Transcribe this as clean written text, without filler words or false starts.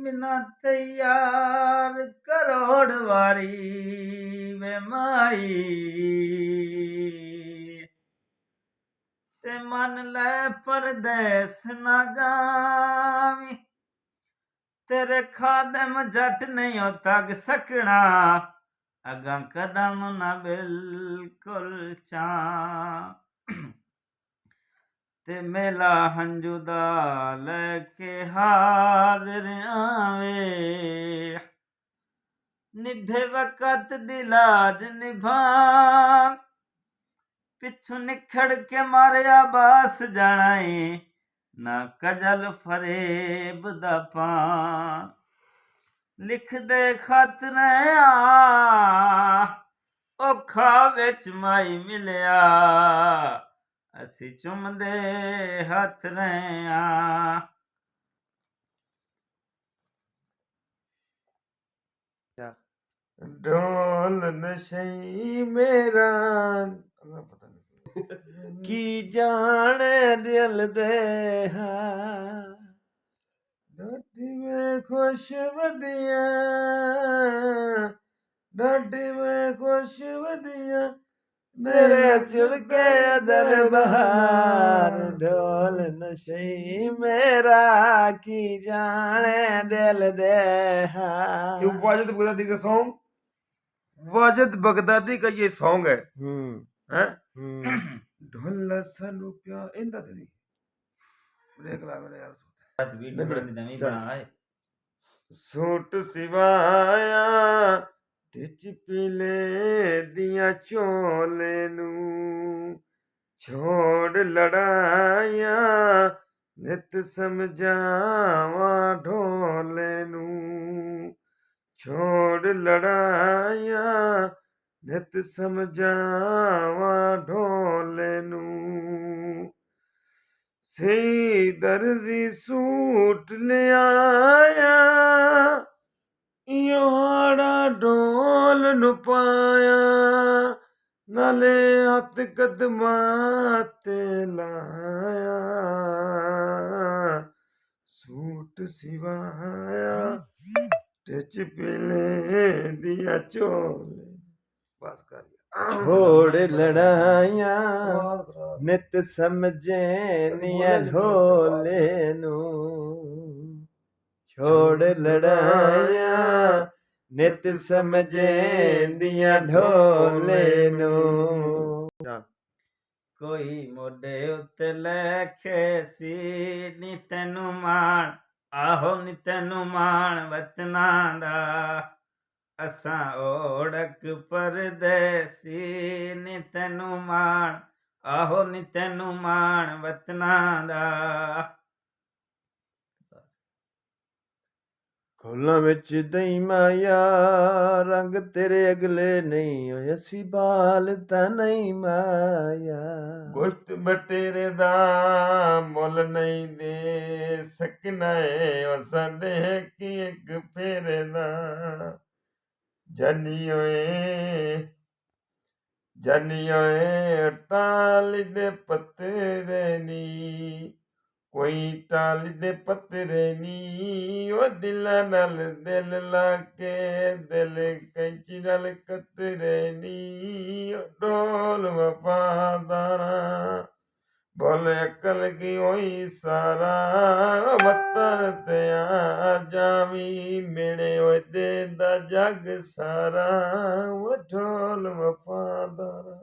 मिन्नत यार करोड़ वारी वे माई ते मन ले परदेस ना जावी तेरे खादम जट नहीं हो तग सकना अगा कदम ना बिल्कुल चा ते मेला हंजू दा लेके हाजिर आवे निभे वक़्त दी लाज निभा पिछू निखड़ के मारिया बास जानाई ना कजल फरेब दा पां लिख दे खत ने औखा विच माई मिलिया असी चुमदे हथ रहा ढोल नशई मेरा पता नहीं की जाने दिल दे डाटी में खुश वदिया डाटी में खुश वदिया मेरे चुड़के दल बहार ढोल नशई मेरा की जाने दिल दे ये वाजिद बगदादी का सॉन्ग वाजिद बगदादी का ये सॉन्ग है ढोल सानू प्या इंदा ते नहीं देख ला मेरे यार सूट सिवाया टिच पीले दिया चोले नू छोड़ लड़ाया नित समझावा ढोले नू छोड़ लड़ाया नित समझावा ढोले नू सही दर्जी सूट ले आया योड़ा ढोल नु पाया नाले हथ कदमा ते लाया सूट सिवाया टिच पीले दिया चोले बस कर छोड़ लड़ाइया नित समझे निया ढोले नू छोड़ लड़ाइया नित समझे दिया ढोले नू कोई मोढे उत्ते लेखे सी नी तैनू माण आहो नी तैनू माण वतना दा असां ओढ़क परदेसी नी तैनू माण आहो नी तैनू माण वतना दा खोला विच दई माया रंग तेरे अगले नहीं होए सी बाल ता नहीं माया गोश्त बटेरे दा मुल नहीं दे सकना है ओ साडे की एक फेरे दा जानी ओए टाल दे पत्तरे नी कोई टाल दे पत्तरे नी ओ दिला नाल दिल लाके दिल कैंची नाल कतरे नी ओ ढोल वफादारा बोल अकल की होई सारा वतन ते आ जावी मेरे ओए दे दा जग सारा ओ ढोल वफादारा